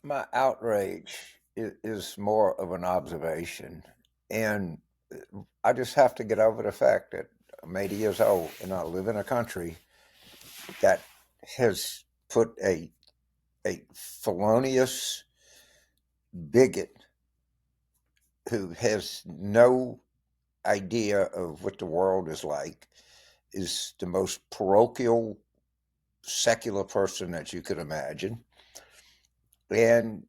My outrage is more of an observation, and I just have to get over the fact that I'm 80 years old and I live in a country that has put a felonious bigot who has no idea of what the world is like, is the most parochial, secular person that you could imagine. And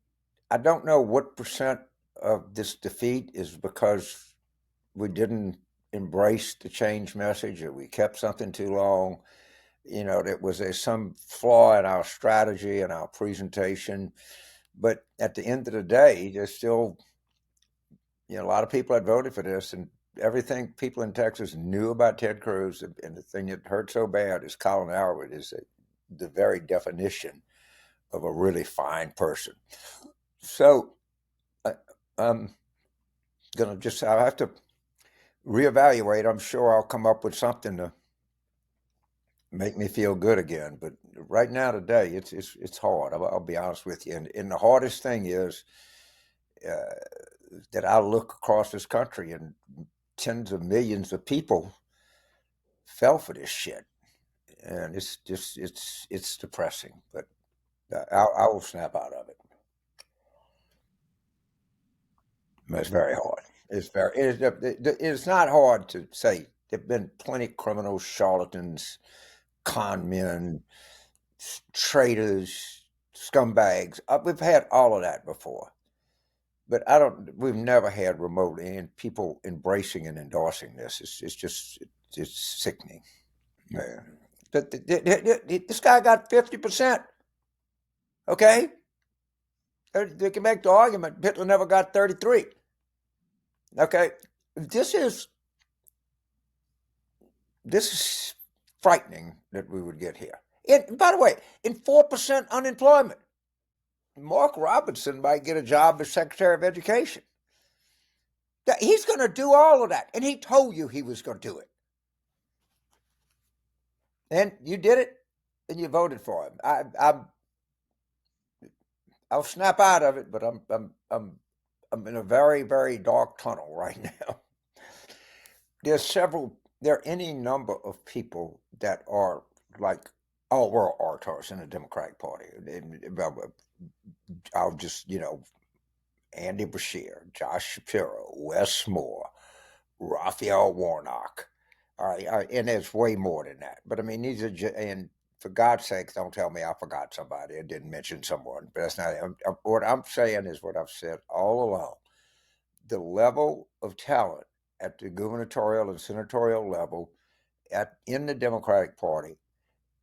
I don't know what percent of this defeat is because we didn't embrace the change message or we kept something too long. That was some flaw in our strategy and our presentation. But at the end of the day, there's still, a lot of people had voted for this, and everything people in Texas knew about Ted Cruz. And the thing that hurt so bad is Colin Howard is the very definition of a really fine person. So I, I'm gonna I have to reevaluate. I'm sure I'll come up with something to make me feel good again. But right now, today, it's hard. I'll be honest with you. And the hardest thing is uh, that I look across this country and tens of millions of people fell for this shit, and it's just it's depressing. But I will snap out of it. It's very hard. It's not hard to say. There've been plenty of criminals, charlatans, con men, traitors, scumbags. We've had all of that before, but I don't. We've never had remote and people embracing and endorsing this. It's just it's sickening. Yeah. This guy got 50%. Okay, they can make the argument Hitler never got 33. Okay, this is this is frightening that we would get here. And by the way, in 4% unemployment, Mark Robinson might get a job as Secretary of Education. He's going to do all of that, and he told you he was going to do it, and you did it, and you voted for him. I'll snap out of it, but I'm in a very very dark tunnel right now. There are any number of people that are like, oh, we're orators in the Democratic Party. I'll just, Andy Bashir, Josh Shapiro, Wes Moore, Raphael Warnock. All right, and there's way more than that. But I mean, and for God's sake, don't tell me I forgot somebody. I didn't mention someone, but that's not. What I'm saying is what I've said all along. The level of talent at the gubernatorial and senatorial level in the Democratic Party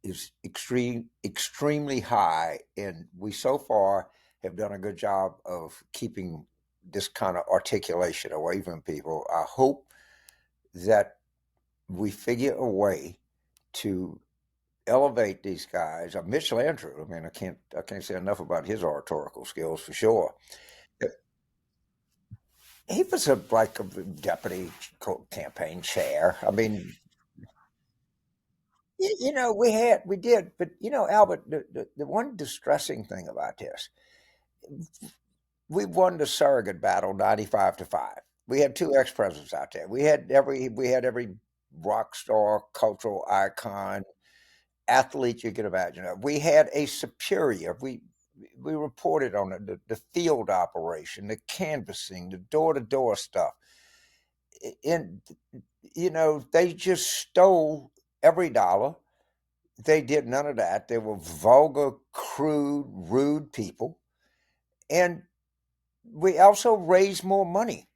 is extremely high, and we so far have done a good job of keeping this kind of articulation away from people. I hope that we figure a way to elevate these guys. Mitch Landrieu, I mean, I can't say enough about his oratorical skills for sure. He was like a deputy campaign chair. I mean, we did, but Albert, the one distressing thing about this, we won the surrogate battle 95-5. We had two ex-presidents out there. We had every rock star, cultural icon, athlete you could imagine. We had a superior. We reported on it, the field operation, the canvassing, the door-to-door stuff. And they just stole every dollar. They did none of that. They were vulgar, crude, rude people. And we also raised more money.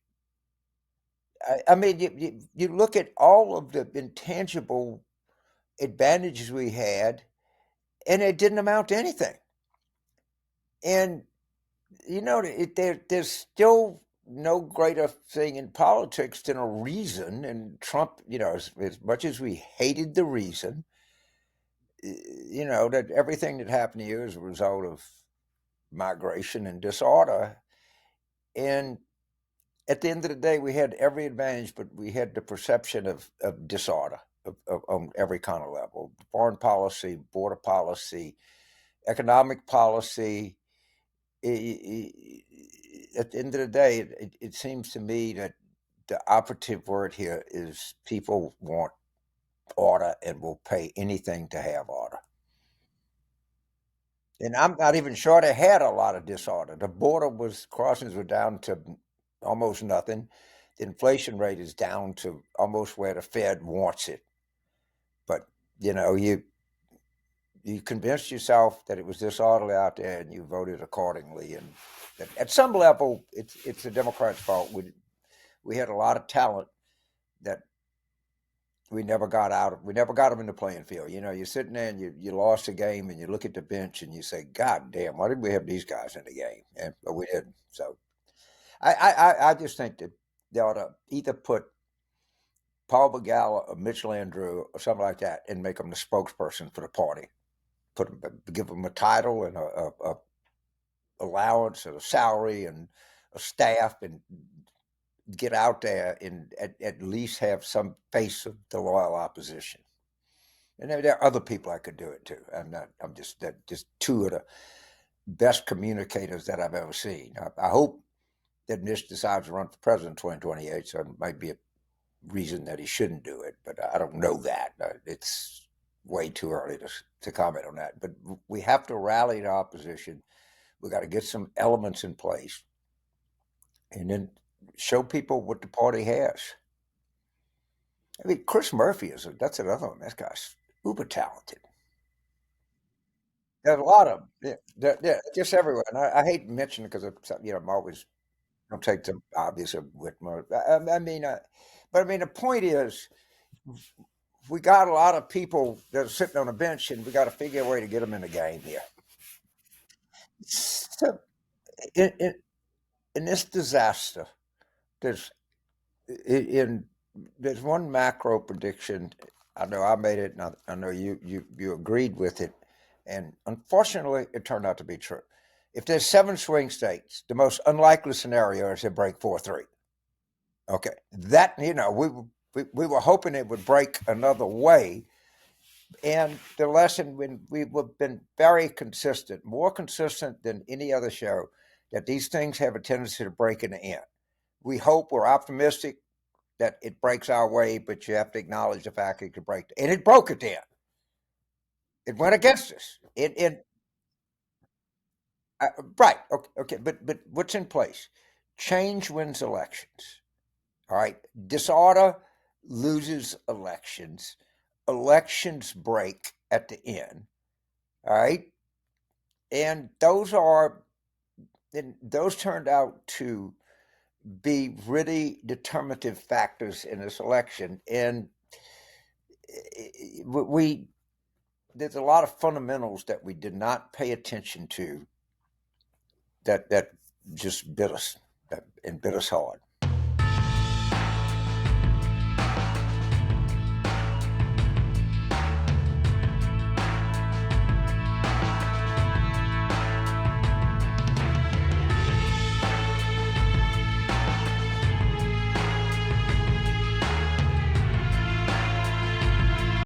I mean, you look at all of the intangible advantages we had, and it didn't amount to anything. And, there's still no greater thing in politics than a reason. And Trump, as much as we hated the reason, that everything that happened to you is a result of migration and disorder. And at the end of the day, we had every advantage, but we had the perception of disorder on every kind of level: foreign policy, border policy, economic policy. at the end of the day, it seems to me that the operative word here is people want order and will pay anything to have order. And I'm not even sure they had a lot of disorder. The border was crossings were down to almost nothing. The inflation rate is down to almost where the Fed wants it. But you know, you convinced yourself that it was disorderly out there, and you voted accordingly. And at some level, it's the Democrats' fault. We had a lot of talent that we never got out. We never got them in the playing field. You know, you're sitting there and you lost a game, and you look at the bench and you say, "God damn, why did we have these guys in the game?" But we didn't. So I just think that they ought to either put Paul Begala or Mitchell Andrew or something like that and make them the spokesperson for the party. Give them a title and a allowance and a salary and a staff, and get out there and at least have some face of the loyal opposition. And there are other people I could do it too. I'm just two of the best communicators that I've ever seen. I hope that Nish decides to run for president in 2028, so it might be a reason that he shouldn't do it, but I don't know that. It's way too early to comment on that. But we have to rally the opposition. We got to get some elements in place, and then show people what the party has. I mean, Chris Murphy that's another one. That guy's uber talented. There's a lot of them. Yeah, just everywhere. And I hate mentioning because I'm always don't take the obvious with my. But I mean, the point is, we got a lot of people that are sitting on a bench, and we got to figure a way to get them in the game here. So, in, in, in this disaster, there's in there's one macro prediction. I know I made it, and I know you agreed with it, and unfortunately, it turned out to be true. If there's 7 swing states, the most unlikely scenario is to break 4-3. Okay, that we were hoping it would break another way, and the lesson when we've been very consistent, more consistent than any other show, that these things have a tendency to break in the end. We hope, we're optimistic that it breaks our way, but you have to acknowledge the fact it could break, and it broke at the end. It went against us. Uh, right. Okay. But what's in place? Change wins elections. All right. Disorder loses elections. Elections break at the end. All right. And those turned out to be really determinative factors in this election. And we there's a lot of fundamentals that we did not pay attention to that just bit us and bit us hard.